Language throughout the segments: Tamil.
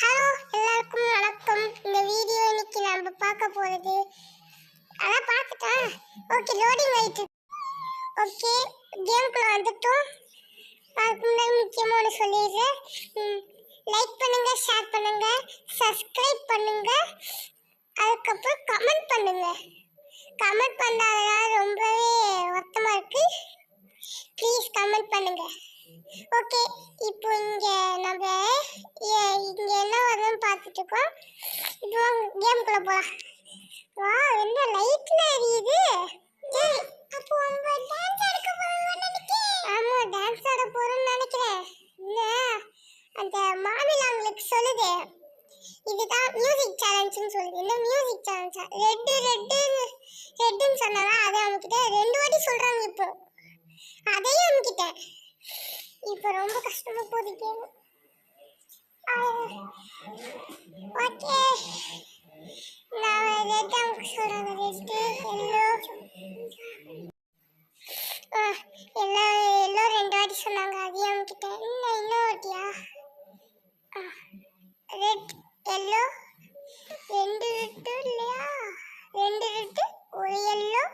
ஹலோ எல்லாருக்கும் வணக்கம். இந்த வீடியோ இன்னைக்கு நம்ம பார்க்க போறது அதான் பார்த்துட்டேன். ஓகே, லோடிங் ஆயிட்டு. ஓகே, கேம்குள்ள வந்துட்டோம். அதுக்கு முன்னாடி முக்கியமாக ஒன்று சொல்லிடுறேன். லைக் பண்ணுங்க, ஷேர் பண்ணுங்க, சப்ஸ்கிரைப் பண்ணுங்க, அதுக்கப்புறம் கமெண்ட் பண்ணுங்க. கமெண்ட் பண்ணாதான் ரொம்பவே வருத்தமாக இருக்கு. ப்ளீஸ் கமெண்ட் பண்ணுங்க. ஓகே, இப்போ இங்க நம்ம இங்க என்ன வருதுன்னு பார்த்துட்டு இருக்கோம். இப்போ கேம்குள்ள போலாம். வா, என்ன லைட்ல எரியுது. அப்போ அவங்க டான்ஸ் ஆட போறோம்னு நினைக்கிறேன். ஆமா, டான்ஸ் ஆட போறோம்னு நினைக்கிறேன். இல்ல, அந்த மாமிலாங்களுக்கு சொல்லுது இதுதான் மியூசிக் சேலஞ்சுன்னு சொல்லுது. என்ன மியூசிக் சேலஞ்சா? ரெட்டுன்னு சொன்னாங்க. அதை அவங்க கிட்ட 2 வாட்டி சொல்றாங்க. இப்போ அதையும் அவங்க கிட்ட இப்போ ரொம்ப கஷ்டமா போகுது கேம். ஓகே, நான் ரெட் அவங்க சொல்றாங்க. எல்லோ 2 வாட்டி சொன்னாங்க. அதையும் அவங்க கிட்ட இன்னும் வாட்டியா? ரெட் எல்லோ 2 ரெட்டு இல்லையா? 2 ரெட்டு, ஒரு எல்லோ,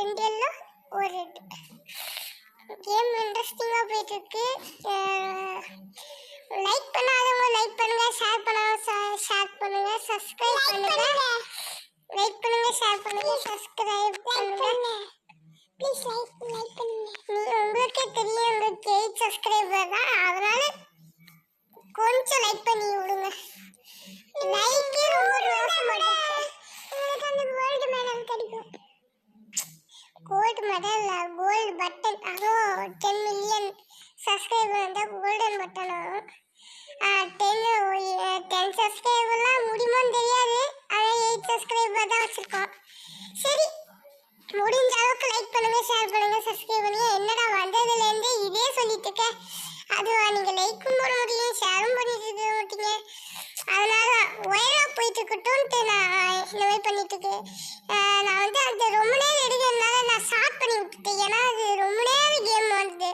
2 எல்லோ, ஒரு ரெட். கேம் இன்ட்ரெஸ்டிங்கா போயிட்டு இருக்கு. லைக் பண்ணாதவங்க லைக் பண்ணுங்க, ஷேர் பண்ணாதவங்க ஷேர் பண்ணுங்க, சப்ஸ்கிரைப் பண்ணுங்க. லைக் பண்ணுங்க, ஷேர் பண்ணுங்க, சப்ஸ்கிரைப் பண்ணுங்க. ப்ளீஸ் லைக் பண்ணுங்க. உங்களுக்கே தெரியும், உங்களுக்கு 8 சப்ஸ்கிரைபர் தான். அதனால கொஞ்சம் லைக் பண்ணி விடுங்க. லைக் ரொம்ப மாட்டேன். உங்களுக்கு அந்த கோல்டு மெடல் கிடைக்கும். கோல்டு மெடல் இல்ல, கோல்டு பட்டன். அதுவும் 10 மில்லியன் சப்ஸ்கிரைபர் வந்தால் கோல்டன் பட்டனும். 10 சப்ஸ்கிரைபர்லாம் முடியுமான்னு தெரியாது. ஆனால் 8 சப்ஸ்கிரைபர் தான் வச்சுருக்கோம். சரி, முடிஞ்ச அளவுக்கு லைக் பண்ணுங்க, ஷேர் பண்ணுங்க, சப்ஸ்கிரைப் பண்ணுங்க. என்னடா வந்ததுலேருந்து இதே சொல்லிட்டு இருக்கேன். அதுவா, நீங்கள் லைக்கும் போட முடியும், ஷேரும் பண்ணிட்டு இருக்க மாட்டீங்க. அதனால ஒயராக போயிட்டு இருக்கட்டும்ட்டு நான் இந்த மாதிரி பண்ணிட்டு இருக்கேன். நான் வந்து அந்த ரொம்ப நேரம் எடுக்கிறதுனால நான் ஸ்டார்ட் பண்ணி விட்டுட்டேன். ஏன்னா அது ரொம்ப நேரம் கேம் வருது.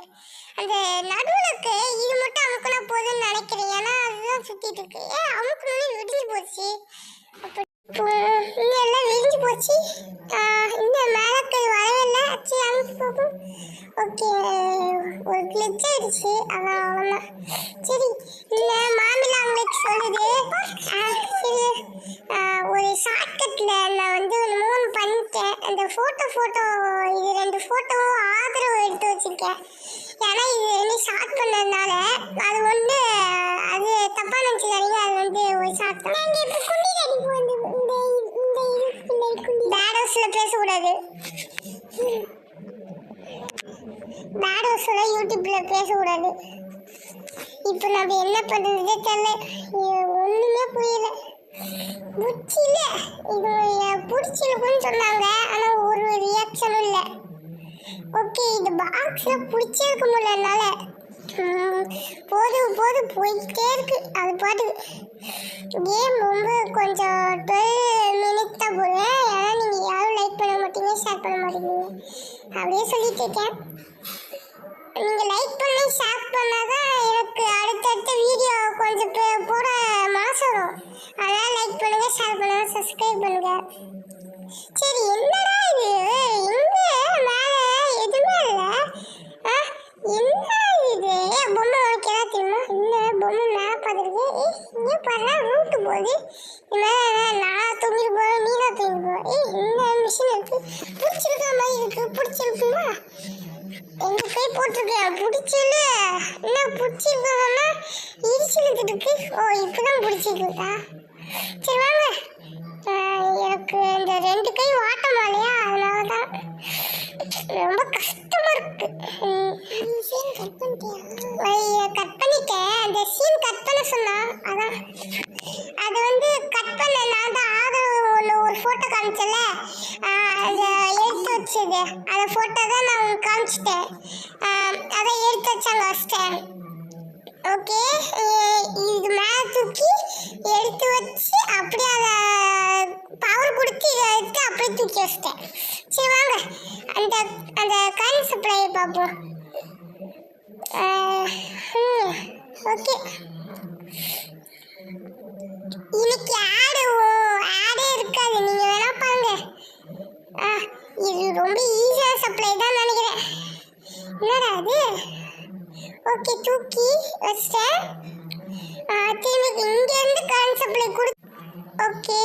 அந்த நடுவுலுக்கு இது மட்டும் அமுக்குனா போதுன்னு நினைக்கிறேன். ஏன்னா அதுதான் சுற்றிட்டு இருக்கு. அமுக்குனே விடிஞ்சு போச்சு. அப்போ இங்கே எல்லாம் விடிஞ்சு போச்சு. இந்த மேலக்கு வரவே இல்லை. சரி, அமுக்கி போகும். ஓகே, ஒரு கிளிச் ஆயிடுச்சு. அதான் அவ்வளோதான். சரி, இல்லை மாமிலா அவங்களுக்கு சொல்லுது. சரி, ஒரு ஷார்ட்கட்டில் நான் வந்து 3 பண்ணிட்டேன். அந்த ஃபோட்டோ இது 2 ஃபோட்டோவும் ஆதரவு எடுத்து வச்சுருக்கேன். ஏன்னா இது 2 ஷார்ட் பண்ணதுனால அது வந்து அது தப்பாக நினச்சிக்காதீங்க. அது வந்து ஒரு ஷார்ட் தான். இங்கே இப்போ குண்டி அடிப்பு வந்து பேட் ஹவுஸில் பேசக்கூடாது. பேட் ஹவுஸில் யூடியூப்பில் பேசக்கூடாது. இப்போ நம்ம என்ன பண்ணுறதே தெரியல. ஒன்றுமே புரியல. புடிச்சில இது பிடிச்சிருக்குன்னு சொன்னாங்க. ஆனால் ஒரு ரியாக்ஷனும் இல்லை. ஓகே, இது பாக்ஸில் பிடிச்சிருக்க முடியலனால போது போயிட்டே இருக்கு. அது பாட்டு கேம் ரொம்ப கொஞ்சம் 12 மினிட்ஸ் தான் போடுவேன். ஏன்னா நீங்கள் யாரும் லைக் பண்ண மாட்டீங்க, ஷேர் பண்ண மாட்டீங்க. அப்படியே சொல்லிட்டு இருக்கேன். நீங்கள் லைக் பண்ணி ஷேர் பண்ணாதான் எனக்கு அடுத்தடுத்த வீடியோ கொஞ்சம் போட மனசு வரும். அதனால் லைக் பண்ணுங்க, ஷேர் பண்ணுங்க, சப்ஸ்கிரைப் பண்ணுங்க. சரி, என்னடா இது எங்கே மேலே எதுவுமே இல்லை. என்ன இது பொம்மை உனக்கு எதாவது தெரியுமா? இந்த பொம்மை மேலே பார்த்துருக்கு. இங்கே பாருங்க, ரூட்டு போகுது. மேலே நான் தூங்கிட்டு போகிறேன், நீ தான் தூங்கிட்டு போகிறேன். இந்த மிஷின் இருக்கு, பிடிச்சிருக்கிற மாதிரி இருக்கு. பிடிச்சிருக்குமா? எங்க போய் போட்டிருக்கேன். பிடிச்சல என்ன பிடிச்சிருக்கோம்னா இடிச்சுட்டு இருக்கு. ஓ, இப்பதான் பிடிச்சிருக்கா? சரி வாங்க. எனக்கு இந்த 2 கை வாட்டமா இல்லையா? அதனாலதான் ரொம்ப கஷ்டமா இருக்கு. கட் பண்ணிட்டேன். அந்த சீன் கட் பண்ண சொன்னா அதான் அது வந்து கட் பண்ண. நான் தான் ஆதரவு ஒரு ஃபோட்டோ காமிச்சல, அதை எடுத்து வச்சது. அந்த ஃபோட்டோ தான் நான் உங்களுக்கு காமிச்சிட்டேன். அதை எடுத்து வச்சாங்க வச்சிட்டேன். ஓகே, இது மேலே தூக்கி எடுத்து வச்சு அப்படியே அதை பவர் கொடுத்து இதை எடுத்து அப்படியே தூக்கி வச்சிட்டேன். சரி வாங்க, அந்த கரண்ட் சப்ளை பார்ப்போம். ஓகே, தூக்கி வச்சிட்டேன். திரும்பி இங்க இருந்து கரண்ட் சப்ளை கொடு. ஓகே,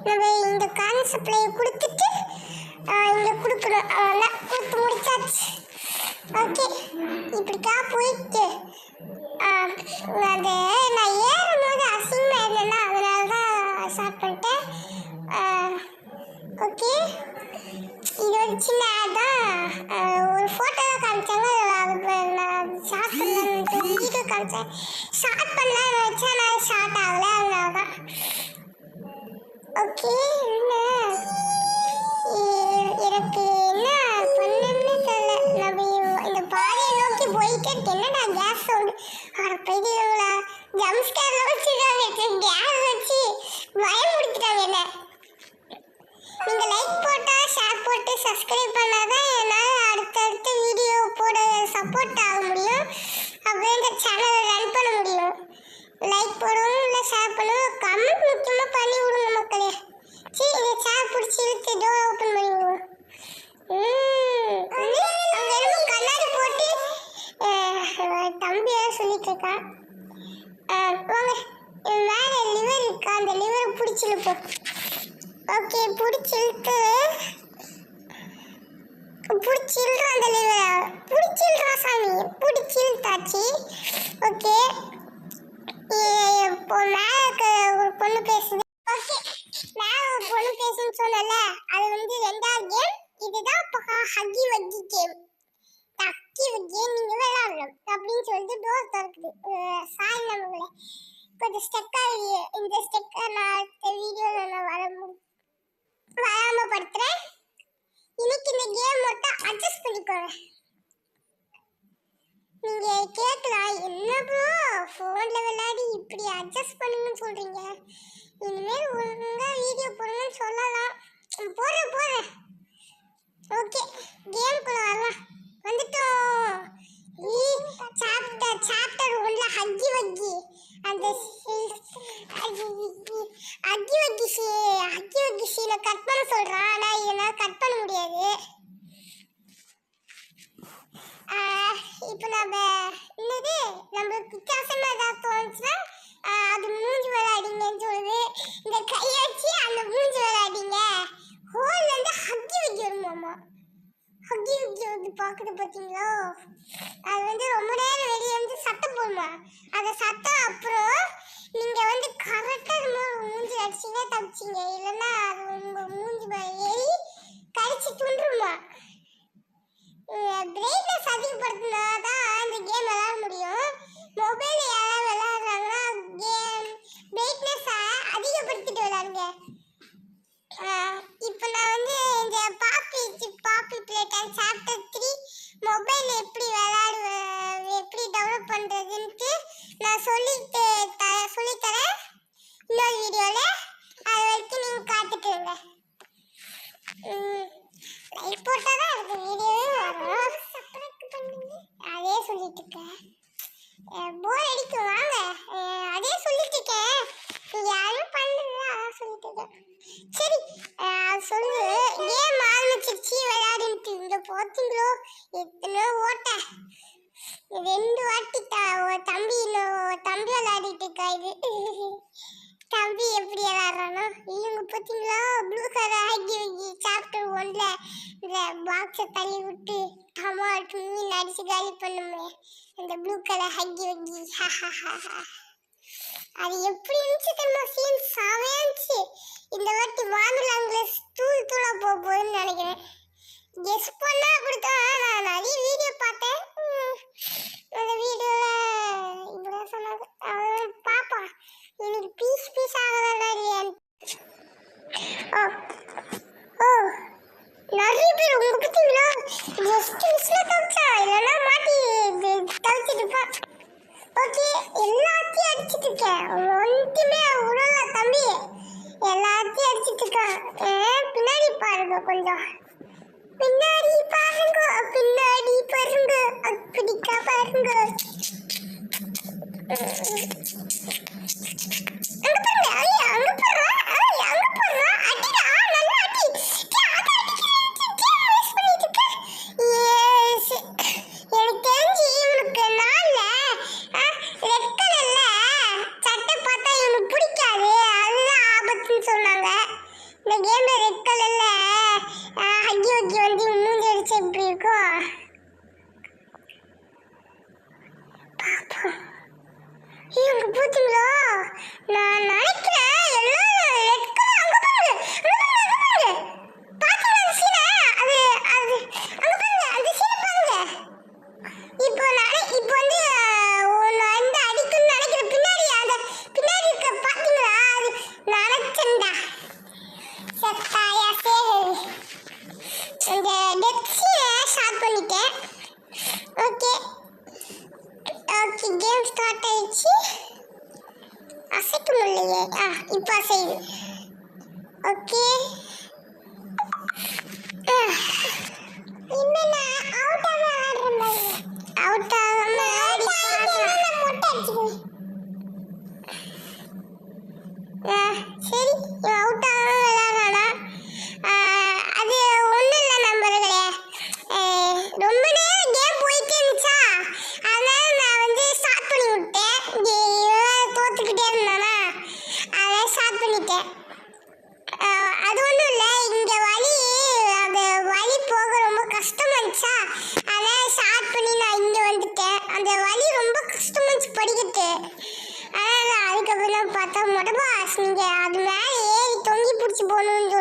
நம்ம இந்த கரண்ட் சப்ளை கொடுத்துட்டு இங்க கொடுக்கணும். அவ்வளோதான், கொடுத்து முடிச்சாச்சு. ஓகே, இப்படிக்கா போயிட்டு அது நான் ஏறும்போது அசிங்கமாக இல்லைன்னா அதனால தான் ஸ்டார்ட் பண்ணிட்டேன். ஓகே, இது ஒரு சின்ன தான் ஒரு ஃபோட்டோ தான் காமிச்சாங்க. நான் ஷார்ட் பண்ணலான்னு வீடியோ காமிச்சேன். ஷார்ட் பண்ணலான்னு வச்சா நான் ஷார்ட் ஆகலை, அதனால தான். ஓகே, எனக்கு என்ன பண்ணுன்னு தெரியல. நம்ம இந்த பாதையை நோக்கி போயிட்டு என்னடா கேஸ் சவுண்டு பெரியவங்களா ஜம்ஸ்கேர்ல வச்சுருக்காங்க. கேஸ் வச்சு பயமுடுத்திட்டாங்க என்ன. நீங்க லைக் போட்டா ஷேர் போட்டு சப்ஸ்கிரைப் பண்ணாதான் என்னால் அடுத்தடுத்த வீடியோ போட சப்போர்ட் ஆக முடியும். அப்படியே இந்த சேனலை ரன் பண்ண முடியும். லைக் போடவும் இல்லை ஷேர் பண்ணவும் கமெண்ட் முக்கியமாக பண்ணி விடுங்க மக்களே. சரி, இந்த சேர் பிடிச்சி இழுத்து டோர் ஓப்பன் பண்ணி விடுவோம். அங்கே என்னமோ கண்ணாடி போட்டு தம்பியாக சொல்லிட்டு இருக்கான். வாங்க, மேலே லிவர் இருக்கா, அந்த லிவரை பிடிச்சி இழுப்போம். ஓகே, பிடிச்சி இழுத்து பிடிச்சில்றா, அந்த லிவரை பிடிச்சில்றா சாமி, பிடிச்சி இழுத்தாச்சு. ஓகே, இப்போ மேலே ஒரு பொண்ணு பேசுது. ஓகே, மேலே ஒரு பொண்ணு பேசுன்னு சொன்னல, அது வந்து 2வது கேம். இதுதான் இப்போ ஹக்கி வக்கி கேம். ஹக்கி கேம் நீங்க விளையாடணும் அப்படின்னு சொல்லிட்டு டோர் திறக்குது. சாய் நம்மளே கொஞ்சம் ஸ்டெக்காக இந்த ஸ்டெக்கை நான் அடுத்த வீடியோவில் நான் வராம படுத்துறேன். இன்னைக்கு இந்த கேம் மட்டும் அட்ஜஸ்ட் பண்ணிக்கோங்க. நீங்க கேட்கலாம், என்ன ப்ரோ ஃபோன்ல விளையாடி இப்படி அட்ஜஸ்ட் பண்ணுங்கன்னு சொல்றீங்க, இனிமேல் ஒழுங்கா வீடியோ போடுங்கன்னு சொல்லலாம். போடுறேன். ஓகே, கேம்குள்ள வரலாம். வந்துட்டோம். சாப்டர் 1ல ஹக்கி வக்கி அந்த ஹக்கி வக்கி சீனை கட் பண்ண சொல்றான். ஆனா என்னால் கட் பண்ண முடியாது. இப்போ நம்மளுக்கு வித்தியாசமா ஏதாவது தோணுச்சுன்னா அது மூஞ்சி விளையாடிங்கன்னு சொல்லுது. இந்த கையை வச்சு அந்த மூஞ்சி விளையாடிங்க. ஹோல்ல இருந்து ஹக்கி வைக்க வருமாமா. ஹக்கி வைக்க வந்து பார்க்குறது பார்த்தீங்களா, அது வந்து ரொம்ப நேரம் வெளியே வந்து சத்தம் போடுமா. அந்த சத்தம் அப்புறம் நீங்க வந்து கரெக்டாக மூஞ்சி அடிச்சிங்க தப்பிச்சிங்க, இல்லைன்னா அது உங்க மூஞ்சி ஏறி கடிச்சு துண்டுருமா. பிரைட்னஸ் அதிகப்படுத்தினாதான் இந்த கேம் விளையாட முடியும். மொபைல் யாராவது விளையாடுறாங்கன்னா கேம் பிரைட்னஸை அதிகப்படுத்திட்டு விளையாடுங்க. இப்போ நான் வந்து இந்த பாப்பி பிளேட்டன் சாப்டர் 3 மொபைல் எப்படி எப்படி டெவலப் பண்ணுறதுன்ட்டு நான் சொல்லித்தரேன் இன்னொரு வீடியோவில். அது வரைக்கும் நீங்கள் காத்துட்டுருங்க. லைக் போட்டால் தான் எனக்கு வீடியோவே வரும். சப்ஸ்கிரைப் பண்ணுங்க. அதே சொல்லிட்டு இருக்கேன், போர் அடிக்கும். வாங்க, அதே சொல்லிட்டு இருக்கேன், யாரும் பண்ணுங்க. அதான் சொல்லிட்டு இருக்கேன். சரி, சொல்லு. கேம் ஆரம்பிச்சிருச்சு விளையாடிட்டு. இங்க பார்த்தீங்களோ எத்தனை ஓட்ட. 2 வாட்டி தம்பி விளையாடிட்டு இருக்கா. இது தம்பி எப்படி விளையாடுறானோ இவங்க பார்த்தீங்களா. ப்ளூ கலர் ஹக்கி சாப்டர் 1ல இந்த பாக்ஸை தள்ளி விட்டு டமாட்டு மீன் அடிச்சு காலி பண்ணுமே அந்த ப்ளூ கலர் ஹக்கி அது எப்படி இருந்துச்சு தெரியுமா. சீன் செமையா இருந்துச்சு. இந்த வாட்டி வானலாங்கள தூளா போகுதுன்னு நினைக்கிறேன். கெஸ் பண்ணா அப்படித்தான். நான் நிறைய வீடியோ பார்த்தேன். அந்த வீடியோவில் இப்படி சொன்னாங்க. பாப்பா எனக்கு பீஸ் ஆகலாம் இல்லையா. ஓ, நிறைய பேர் உங்க பார்த்தீங்களா ஜஸ்ட் மிஸ்ல தவிச்சா, இல்லைன்னா மாட்டி தவிச்சிட்டு இருப்பான். ஓகே, எல்லாத்தையும் அடிச்சிட்டு இருக்கேன். ஒன்றுமே உடல தம்பி, எல்லாத்தையும் அடிச்சிட்டு இருக்கான். பின்னாடி பாருங்க, கொஞ்சம் பின்னாடி பாருங்க, அப்படிக்கா பாருங்க. அங்க பாருங்க, அங்க போடுறா, அடிடா, நல்லா அடி. எனக்கு தெரிஞ்சு இவனுக்கு நாள்ல நான் நினைக்கிறேன் எல்லாம் ரெட் கலர் அங்க பாருங்க பாத்தீங்களா அந்த சீனை அது அது அங்க பாருங்க அந்த சீனை பாருங்க இப்போ இப்போ வந்து ஒன்னு அந்த அடிக்குன்னு நினைக்கிற பின்னாடி அந்த பின்னாடி இருக்க பாத்தீங்களா அது நினைச்சேன்டா சத்தாயா சரி அந்த டெத் சீனை ஸ்டார்ட் பண்ணிட்டேன் ஓகே ஓகே கேம் ஸ்டார்ட் ஆயிடுச்சு அசைக்க முடியலையே இப்போ அசையுது ஓகே இன்னும் நான் அவுட் ஆகாம ஆடுறேன் அவுட் ஆகாம ஆடி மொட்டை அடிச்சுக்குவேன் சரி அவுட் ஆகாம விளையாடுறானா அது ஒன்றும் இல்லை நம்பர்களே ரொம்ப நேரம் கேம் போயிட்டே இருந்துச்சா அதனால நான் வந்து ஸ்டார்ட் பண்ணி விட்டேன் தோத்துக்கிட்டே இருந்தானா அதான் ஸ்டார்ட் பண்ணிட்டேன் அது ஒன்றும் இல்லை இங்கே வழி அந்த வழி போக ரொம்ப கஷ்டமா இருந்துச்சா அதான் ஸ்டார்ட் பண்ணி நான் இங்கே வந்துட்டேன் அந்த வழி ரொம்ப கஷ்டமா இருந்துச்சு படிக்கட்டு அதனால் அதுக்கப்புறம் பார்த்தா மொடபாஸ் நீங்கள் அது மேலே ஏறி தொங்கி பிடிச்சி போகணும்னு